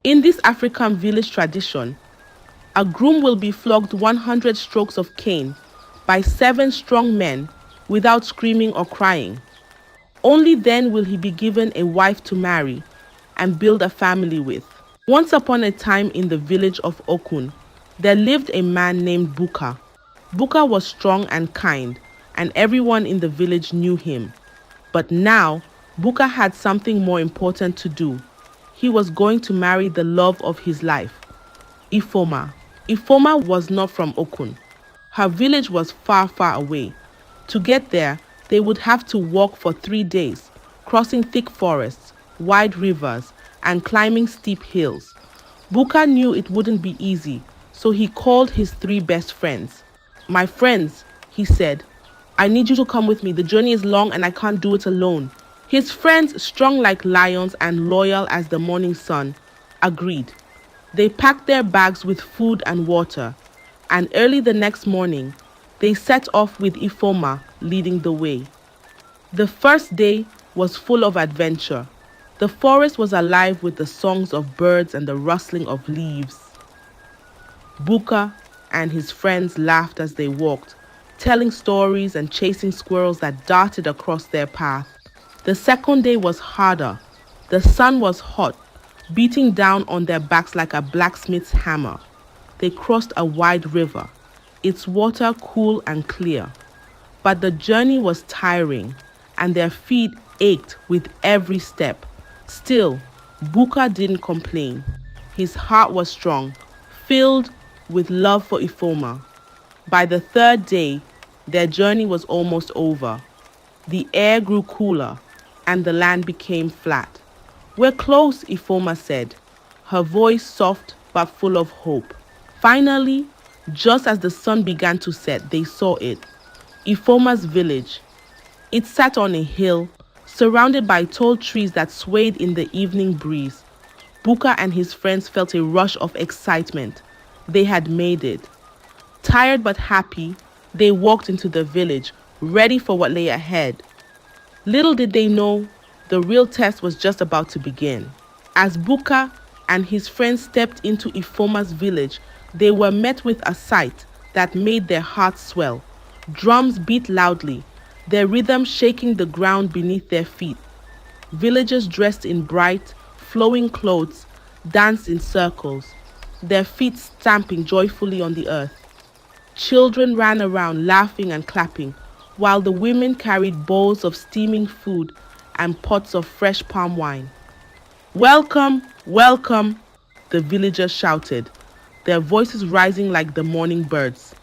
In this African village tradition, a groom will be flogged 100 strokes of cane by 7 strong men without screaming or crying. Only then will he be given a wife to marry and build a family with. Once upon a time in the village of Okun, there lived a man named Buka. Buka was strong and kind, and everyone in the village knew him. But now, Buka had something more important to do. He was going to marry the love of his life, Ifoma. Ifoma was not from Okun. Her village was far, far away. To get there, they would have to walk for 3 days, crossing thick forests, wide rivers, and climbing steep hills. Buka knew it wouldn't be easy, so he called his 3 best friends. "My friends," he said, "I need you to come with me. The journey is long and I can't do it alone." His friends, strong like lions and loyal as the morning sun, agreed. They packed their bags with food and water, and early the next morning, they set off with Ifoma leading the way. The first day was full of adventure. The forest was alive with the songs of birds and the rustling of leaves. Buka and his friends laughed as they walked, telling stories and chasing squirrels that darted across their path. The second day was harder. The sun was hot, beating down on their backs like a blacksmith's hammer. They crossed a wide river, its water cool and clear. But the journey was tiring, and their feet ached with every step. Still, Buka didn't complain. His heart was strong, filled with love for Ifoma. By the third day, their journey was almost over. The air grew cooler, and the land became flat. "We're close," Ifoma said, her voice soft but full of hope. Finally, just as the sun began to set, they saw it. Ifoma's village. It sat on a hill, surrounded by tall trees that swayed in the evening breeze. Buka and his friends felt a rush of excitement. They had made it. Tired but happy, they walked into the village, ready for what lay ahead. Little did they know, the real test was just about to begin. As Buka and his friends stepped into Ifoma's village, they were met with a sight that made their hearts swell. Drums beat loudly, their rhythm shaking the ground beneath their feet. Villagers dressed in bright, flowing clothes danced in circles, their feet stamping joyfully on the earth. Children ran around laughing and clapping, while the women carried bowls of steaming food and pots of fresh palm wine. "Welcome, welcome," the villagers shouted, their voices rising like the morning birds.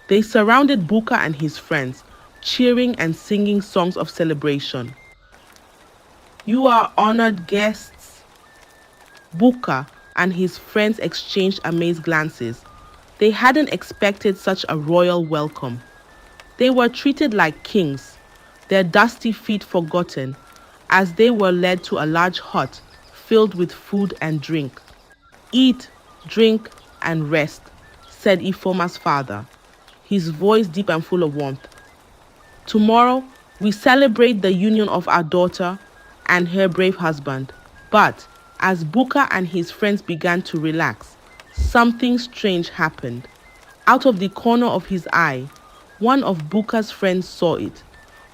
They surrounded Buka and his friends, cheering and singing songs of celebration. "You are honored guests." Buka and his friends exchanged amazed glances. They hadn't expected such a royal welcome. They were treated like kings, their dusty feet forgotten, as they were led to a large hut filled with food and drink. "Eat, drink, and rest," said Ifoma's father, his voice deep and full of warmth. "Tomorrow, we celebrate the union of our daughter and her brave husband." But as Buka and his friends began to relax, something strange happened. Out of the corner of his eye, one of Buka's friends saw it,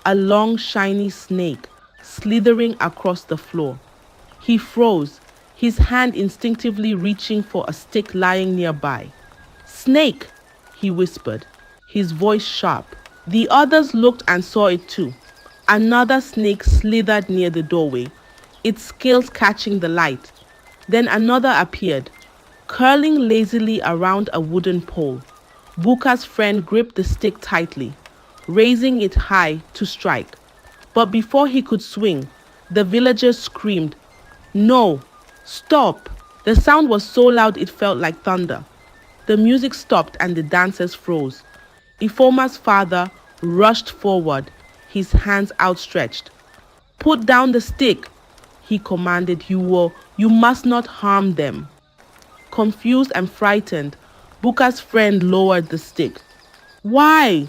a long, shiny snake slithering across the floor. He froze, his hand instinctively reaching for a stick lying nearby. "Snake," he whispered, his voice sharp. The others looked and saw it too. Another snake slithered near the doorway, its scales catching the light. Then another appeared, curling lazily around a wooden pole. Buka's friend gripped the stick tightly, raising it high to strike. But before he could swing, the villagers screamed, "No! Stop!" The sound was so loud it felt like thunder. The music stopped and the dancers froze. Ifoma's father rushed forward, his hands outstretched. "Put down the stick," he commanded. You must not harm them." Confused and frightened, Buka's friend lowered the stick. "Why?"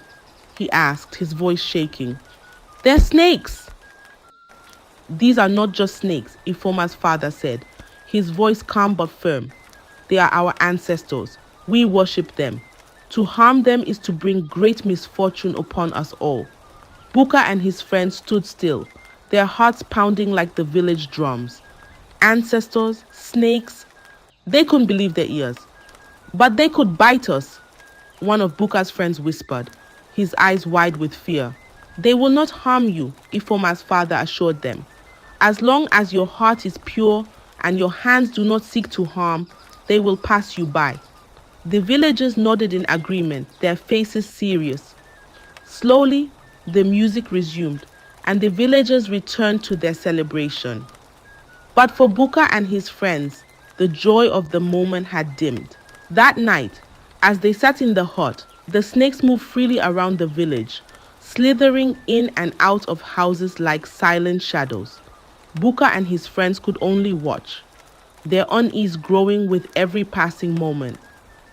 he asked, his voice shaking. "They're snakes." "These are not just snakes," Ifoma's father said, his voice calm but firm. They are our ancestors. We worship them. To harm them is to bring great misfortune upon us all. Buka and his friends stood still, their hearts pounding like the village drums. Ancestors, snakes, they couldn't believe their ears. But they could bite us, one of Buka's friends whispered, his eyes wide with fear. They will not harm you, Ifoma's father assured them. As long as your heart is pure and your hands do not seek to harm, they will pass you by. The villagers nodded in agreement, their faces serious. Slowly, the music resumed, and the villagers returned to their celebration. But for Buka and his friends, the joy of the moment had dimmed. That night, as they sat in the hut, the snakes moved freely around the village, slithering in and out of houses like silent shadows. Buka and his friends could only watch, their unease growing with every passing moment.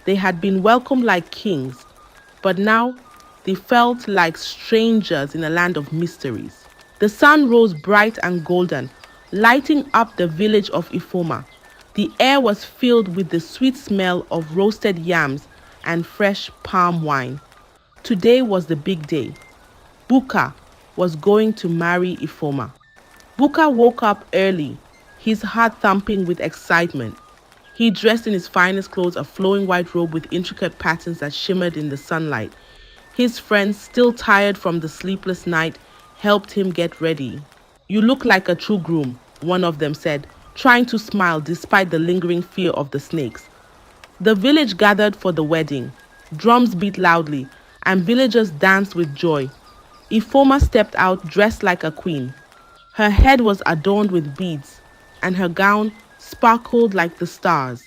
They had been welcomed like kings, but now they felt like strangers in a land of mysteries. The sun rose bright and golden, lighting up the village of Ifoma. The air was filled with the sweet smell of roasted yams and fresh palm wine. Today was the big day. Buka was going to marry Ifoma. Buka woke up early, his heart thumping with excitement. He dressed in his finest clothes, a flowing white robe with intricate patterns that shimmered in the sunlight. His friends, still tired from the sleepless night, helped him get ready. "You look like a true groom," one of them said, trying to smile despite the lingering fear of the snakes. The village gathered for the wedding. Drums beat loudly, and villagers danced with joy. Ifoma stepped out dressed like a queen. Her head was adorned with beads, and her gown sparkled like the stars.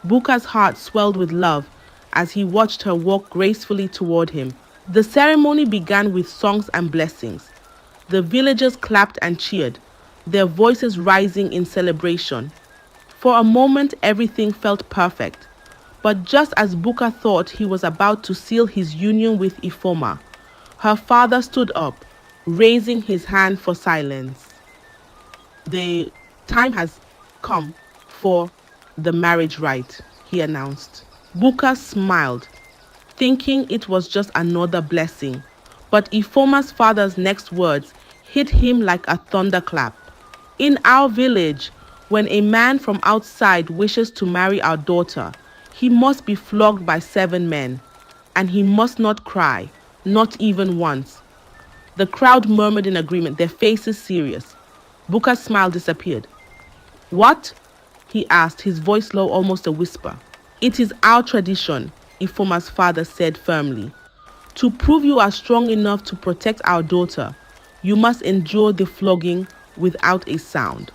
Buka's heart swelled with love as he watched her walk gracefully toward him. The ceremony began with songs and blessings. The villagers clapped and cheered, their voices rising in celebration. For a moment, everything felt perfect. But just as Buka thought he was about to seal his union with Ifoma, her father stood up, raising his hand for silence. "The time has come for the marriage rite," he announced. Buka smiled, thinking it was just another blessing. But Ifoma's father's next words hit him like a thunderclap. "In our village, when a man from outside wishes to marry our daughter, he must be flogged by 7 men, and he must not cry, not even once." The crowd murmured in agreement, their faces serious. Buka's smile disappeared. "What?" he asked, his voice low, almost a whisper. "It is our tradition," Ifoma's father said firmly. "To prove you are strong enough to protect our daughter, you must endure the flogging without a sound."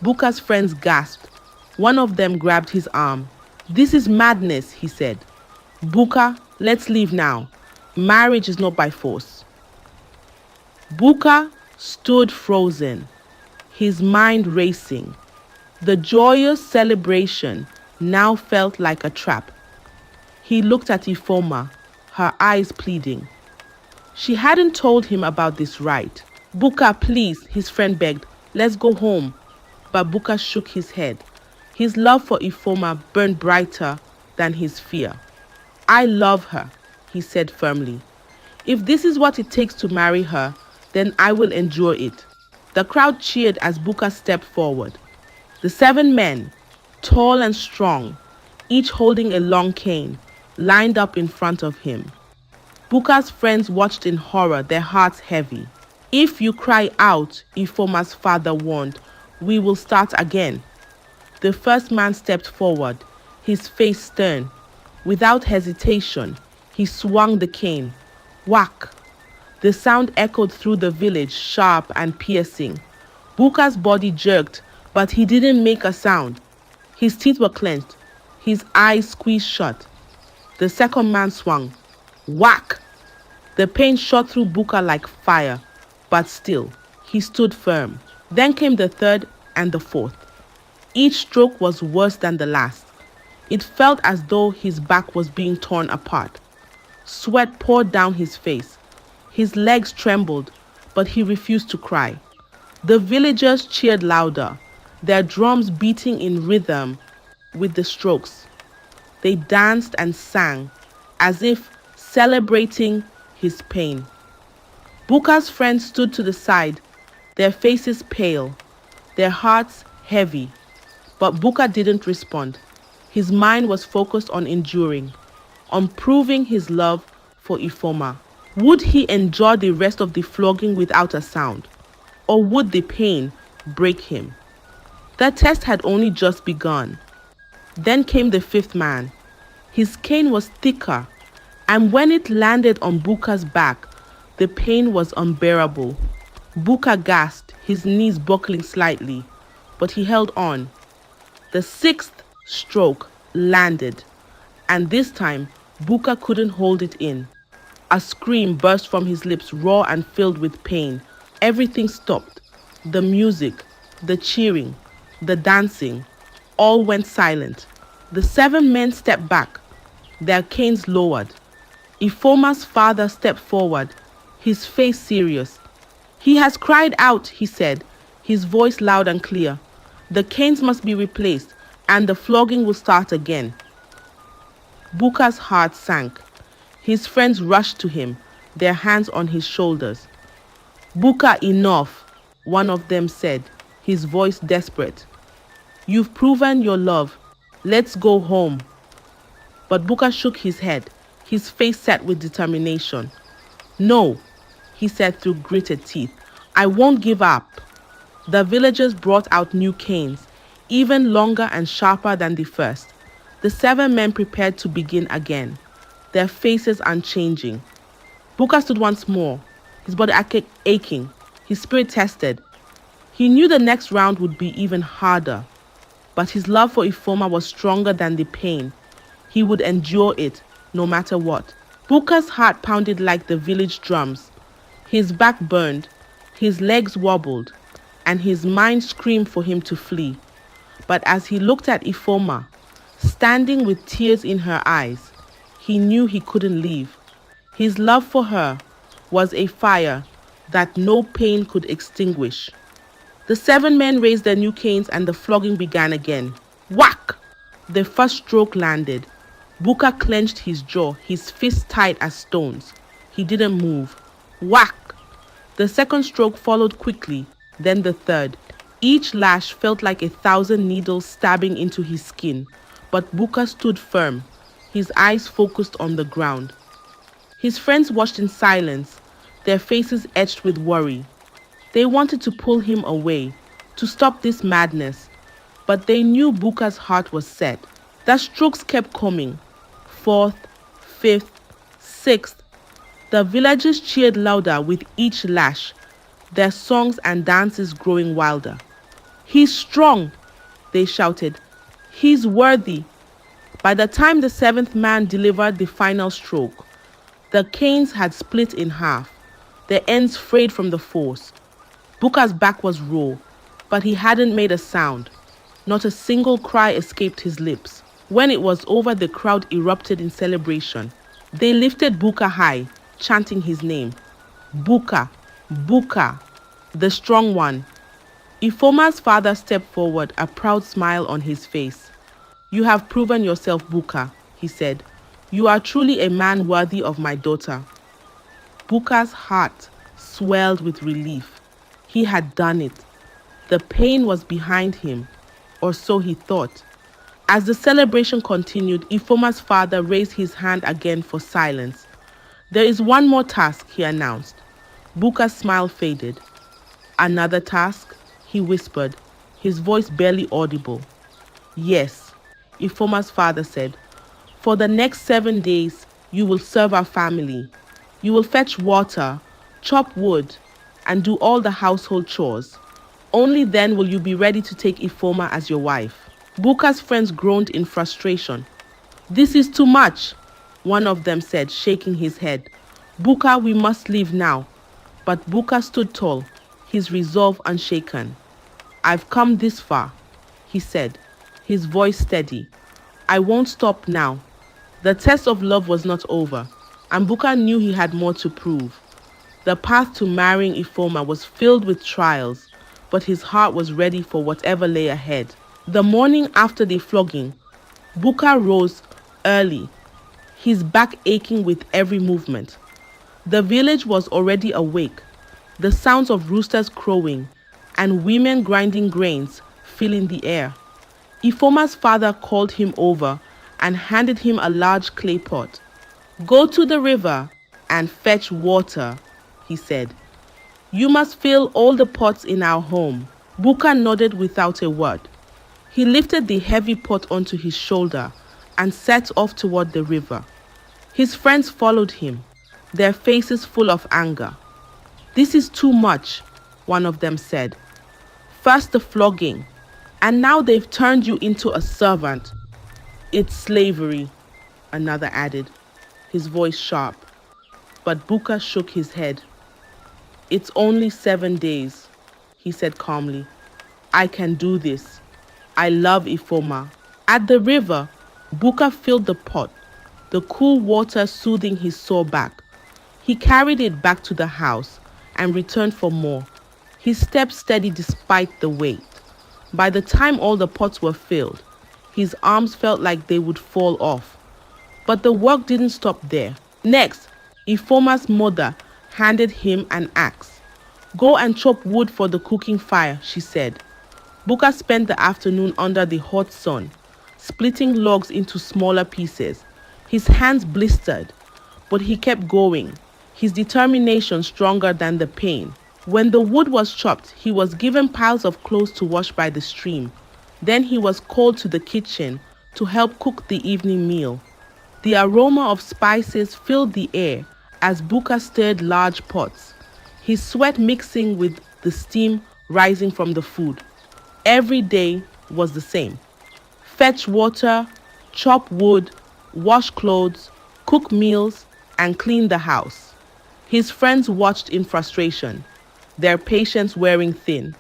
Buka's friends gasped. One of them grabbed his arm. "This is madness," he said. "Buka, let's leave now. Marriage is not by force." Buka stood frozen, his mind racing. The joyous celebration now felt like a trap. He looked at Ifoma, her eyes pleading. She hadn't told him about this rite. "Buka, please," his friend begged. "Let's go home." But Buka shook his head. His love for Ifoma burned brighter than his fear. "I love her," he said firmly. "If this is what it takes to marry her, then I will endure it." The crowd cheered as Buka stepped forward. The 7 men, tall and strong, each holding a long cane, lined up in front of him. Buka's friends watched in horror, their hearts heavy. "If you cry out," Ifoma's father warned, "we will start again." The first man stepped forward, his face stern. Without hesitation, he swung the cane. Whack! The sound echoed through the village, sharp and piercing. Buka's body jerked, but he didn't make a sound. His teeth were clenched, his eyes squeezed shut. The second man swung. Whack! The pain shot through Buka like fire, but still, he stood firm. Then came the third and the fourth. Each stroke was worse than the last. It felt as though his back was being torn apart. Sweat poured down his face. His legs trembled, but he refused to cry. The villagers cheered louder. their drums beating in rhythm with the strokes. They danced and sang as if celebrating his pain. Buka's friends stood to the side, their faces pale, their hearts heavy. But Buka didn't respond. His mind was focused on enduring, on proving his love for Ifoma. Would he endure the rest of the flogging without a sound? Or would the pain break him? The test had only just begun. Then came the fifth man. His cane was thicker, and when it landed on Buka's back, the pain was unbearable. Buka gasped, his knees buckling slightly, but he held on. The sixth stroke landed, and this time Buka couldn't hold it in. A scream burst from his lips, raw and filled with pain. Everything stopped. The music, the cheering, the dancing, all went silent. The 7 men stepped back, their canes lowered. Ifoma's father stepped forward, his face serious. "He has cried out," he said, his voice loud and clear. "The canes must be replaced, and the flogging will start again." Buka's heart sank. His friends rushed to him, their hands on his shoulders. "Buka, enough," one of them said, his voice desperate. "You've proven your love. Let's go home." But Buka shook his head, his face set with determination. "No," he said through gritted teeth, "I won't give up." The villagers brought out new canes, even longer and sharper than the first. The 7 men prepared to begin again, their faces unchanging. Buka stood once more, his body aching, his spirit tested. He knew the next round would be even harder, but his love for Ifoma was stronger than the pain. He would endure it, no matter what. Buka's heart pounded like the village drums. His back burned, his legs wobbled, and his mind screamed for him to flee. But as he looked at Ifoma, standing with tears in her eyes, he knew he couldn't leave. His love for her was a fire that no pain could extinguish. The 7 men raised their new canes and the flogging began again. Whack! The first stroke landed. Buka clenched his jaw, his fists tight as stones. He didn't move. Whack! The second stroke followed quickly, then the third. Each lash felt like 1,000 needles stabbing into his skin, but Buka stood firm, his eyes focused on the ground. His friends watched in silence, their faces etched with worry. They wanted to pull him away, to stop this madness, but they knew Buka's heart was set. The strokes kept coming. 4th, 5th, 6th. The villagers cheered louder with each lash, their songs and dances growing wilder. "He's strong," they shouted. "He's worthy." By the time the 7th man delivered the final stroke, the canes had split in half, their ends frayed from the force. Buka's back was raw, but he hadn't made a sound. Not a single cry escaped his lips. When it was over, the crowd erupted in celebration. They lifted Buka high, chanting his name. "Buka, Buka, the strong one." Ifoma's father stepped forward, a proud smile on his face. "You have proven yourself, Buka," he said. "You are truly a man worthy of my daughter." Buka's heart swelled with relief. He had done it. The pain was behind him, or so he thought. As the celebration continued, Ifoma's father raised his hand again for silence. "There is one more task," he announced. Buka's smile faded. "Another task?" he whispered, his voice barely audible. "Yes," Ifoma's father said. "For the next 7 days, you will serve our family. You will fetch water, chop wood, and do all the household chores. Only then will you be ready to take Ifoma as your wife." Buka's friends groaned in frustration. "This is too much," one of them said, shaking his head. "Buka, we must leave now." But Buka stood tall, his resolve unshaken. "I've come this far," he said, his voice steady. "I won't stop now." The test of love was not over, and Buka knew he had more to prove. The path to marrying Ifoma was filled with trials, but his heart was ready for whatever lay ahead. The morning after the flogging, Buka rose early, his back aching with every movement. The village was already awake, the sounds of roosters crowing and women grinding grains filling the air. Ifoma's father called him over and handed him a large clay pot. "Go to the river and fetch water," he said. "You must fill all the pots in our home." Buka nodded without a word. He lifted the heavy pot onto his shoulder and set off toward the river. His friends followed him, their faces full of anger. "This is too much," one of them said. "First the flogging, and now they've turned you into a servant." "It's slavery," another added, his voice sharp. But Buka shook his head. "It's only 7 days," he said calmly. "I can do this. I love Ifoma." At the river, Buka filled the pot, the cool water soothing his sore back. He carried it back to the house and returned for more, his steps steady despite the weight. By the time all the pots were filled, his arms felt like they would fall off. But the work didn't stop there. Next, Ifoma's mother handed him an axe. "Go and chop wood for the cooking fire," she said. Buka spent the afternoon under the hot sun, splitting logs into smaller pieces. His hands blistered, but he kept going, his determination stronger than the pain. When the wood was chopped, he was given piles of clothes to wash by the stream. Then he was called to the kitchen to help cook the evening meal. The aroma of spices filled the air as Buka stirred large pots, his sweat mixing with the steam rising from the food. Every day was the same. Fetch water, chop wood, wash clothes, cook meals, and clean the house. His friends watched in frustration, their patience wearing thin.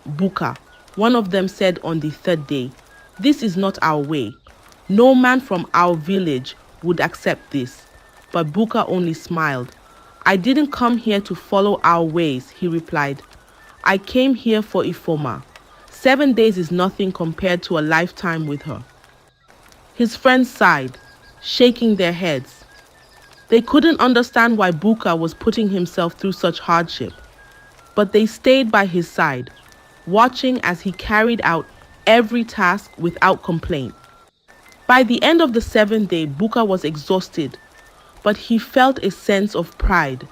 "Buka," one of them said on the third day, "this is not our way. No man from our village would accept this." But Buka only smiled. "I didn't come here to follow our ways," he replied. "I came here for Ifoma. 7 days is nothing compared to a lifetime with her." His friends sighed, shaking their heads. They couldn't understand why Buka was putting himself through such hardship, but they stayed by his side, watching as he carried out every task without complaint. By the end of the 7th day, Buka was exhausted, but he felt a sense of pride.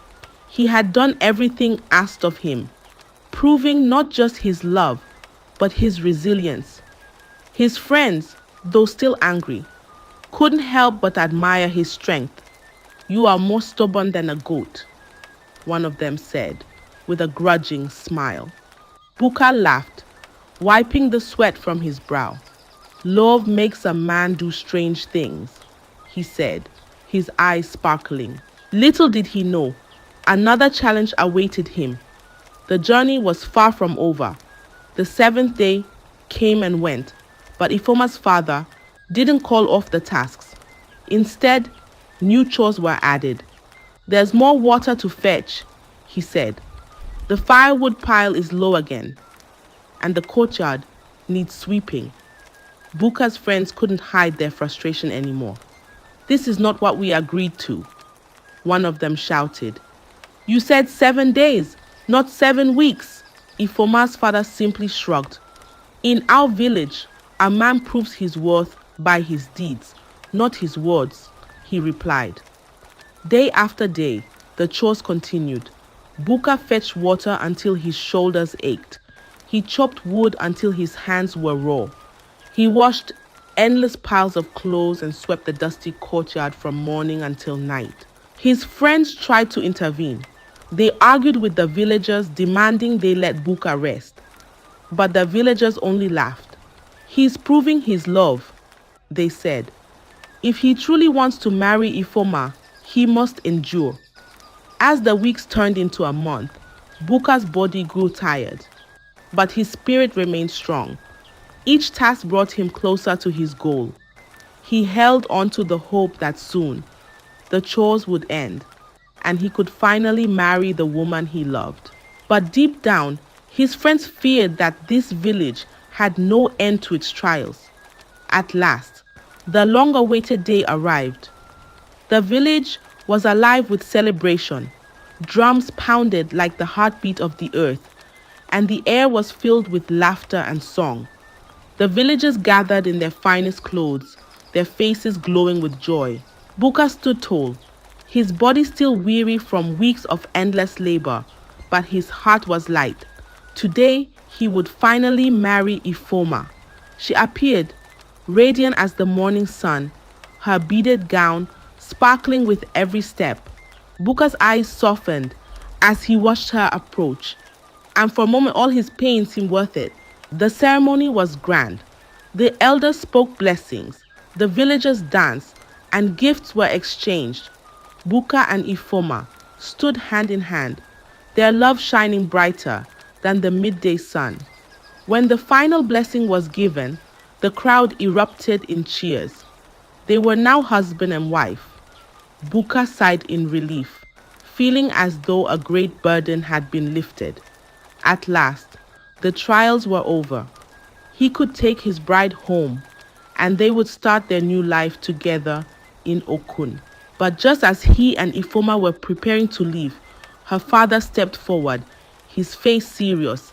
He had done everything asked of him, proving not just his love, but his resilience. His friends, though still angry, couldn't help but admire his strength. "You are more stubborn than a goat," one of them said, with a grudging smile. Buka laughed, wiping the sweat from his brow. "Love makes a man do strange things," he said, his eyes sparkling. Little did he know, another challenge awaited him. The journey was far from over. The 7th day came and went, but Ifoma's father didn't call off the tasks. Instead, new chores were added. "There's more water to fetch," he said. "The firewood pile is low again, and the courtyard needs sweeping." Buka's friends couldn't hide their frustration anymore. "This is not what we agreed to," one of them shouted. "You said 7 days, not 7 weeks. Ifoma's father simply shrugged. "In our village, a man proves his worth by his deeds, not his words," he replied. Day after day, the chores continued. Buka fetched water until his shoulders ached. He chopped wood until his hands were raw. He washed endless piles of clothes and swept the dusty courtyard from morning until night. His friends tried to intervene. They argued with the villagers, demanding they let Buka rest. But the villagers only laughed. "He's proving his love," they said. "If he truly wants to marry Ifoma, he must endure." As the weeks turned into a month, Buka's body grew tired, but his spirit remained strong. Each task brought him closer to his goal. He held on to the hope that soon the chores would end, and he could finally marry the woman he loved. But deep down, His friends feared that this village had no end to its trials. At last, the long-awaited day arrived. The village was alive with celebration. Drums pounded like the heartbeat of the earth, and the air was filled with laughter and song. The villagers gathered in their finest clothes, their faces glowing with joy. Buka stood tall, his body still weary from weeks of endless labor, but his heart was light. Today, he would finally marry Ifoma. She appeared, radiant as the morning sun, her beaded gown sparkling with every step. Buka's eyes softened as he watched her approach, and for a moment all his pain seemed worth it. The ceremony was grand. The elders spoke blessings, the villagers danced, and gifts were exchanged. Buka and Ifoma stood hand in hand, their love shining brighter than the midday sun. When the final blessing was given, the crowd erupted in cheers. They were now husband and wife. Buka sighed in relief, feeling as though a great burden had been lifted. At last, the trials were over. He could take his bride home, and they would start their new life together in Okun. But just as he and Ifoma were preparing to leave, her father stepped forward, his face serious.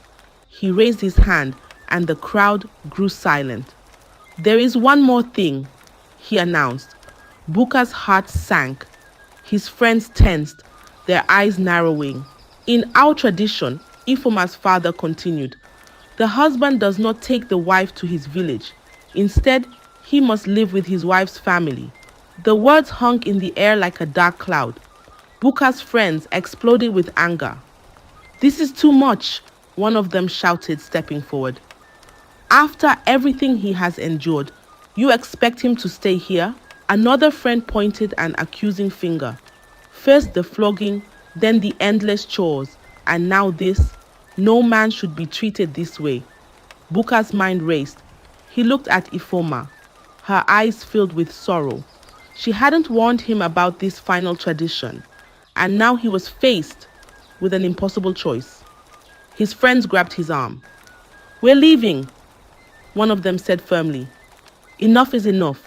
He raised his hand, and the crowd grew silent. "There is one more thing," he announced. Buka's heart sank. His friends tensed, their eyes narrowing. "In our tradition," Ifoma's father continued, "the husband does not take the wife to his village. Instead, he must live with his wife's family." The words hung in the air like a dark cloud. Buka's friends exploded with anger. "This is too much," one of them shouted, stepping forward. "After everything he has endured, you expect him to stay here?" Another friend pointed an accusing finger. First the flogging, then the endless chores, and now this. No man should be treated this way. Buka's mind raced. He looked at Ifoma, her eyes filled with sorrow. She hadn't warned him about this final tradition, and now he was faced with an impossible choice. His friends grabbed his arm. "We're leaving," one of them said firmly. "Enough is enough.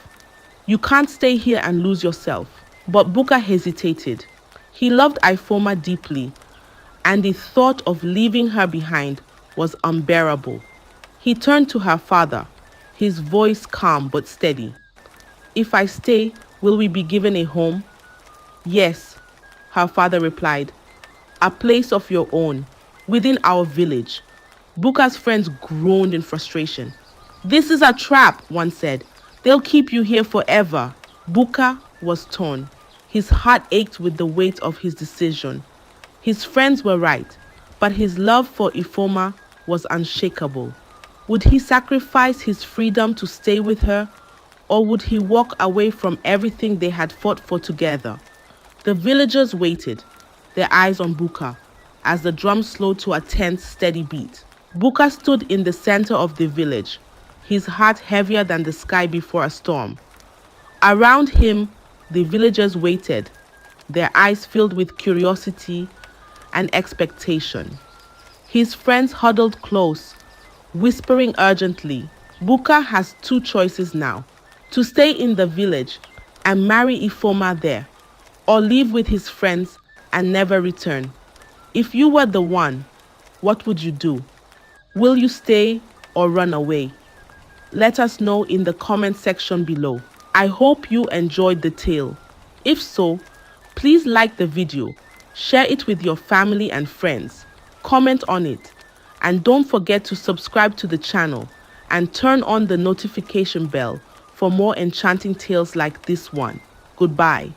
You can't stay here and lose yourself." But Buka hesitated. He loved Ifoma deeply, and the thought of leaving her behind was unbearable. He turned to her father, his voice calm but steady. "If I stay, will we be given a home?" "Yes," her father replied. "A place of your own, within our village." Buka's friends groaned in frustration. "This is a trap," one said. "They'll keep you here forever." Buka was torn. His heart ached with the weight of his decision. His friends were right, but his love for Ifoma was unshakable. Would he sacrifice his freedom to stay with her, or would he walk away from everything they had fought for together? The villagers waited, their eyes on Buka, as the drums slowed to a tense, steady beat. Buka stood in the center of the village, his heart heavier than the sky before a storm. Around him, the villagers waited, their eyes filled with curiosity and expectation. His friends huddled close, whispering urgently. Buka has two choices now: to stay in the village and marry Ifoma there, or live with his friends and never return. If you were the one, what would you do? Will you stay or run away? Let us know in the comment section below. I hope you enjoyed the tale. If so, please like the video, share it with your family and friends, comment on it, and don't forget to subscribe to the channel and turn on the notification bell for more enchanting tales like this one. Goodbye.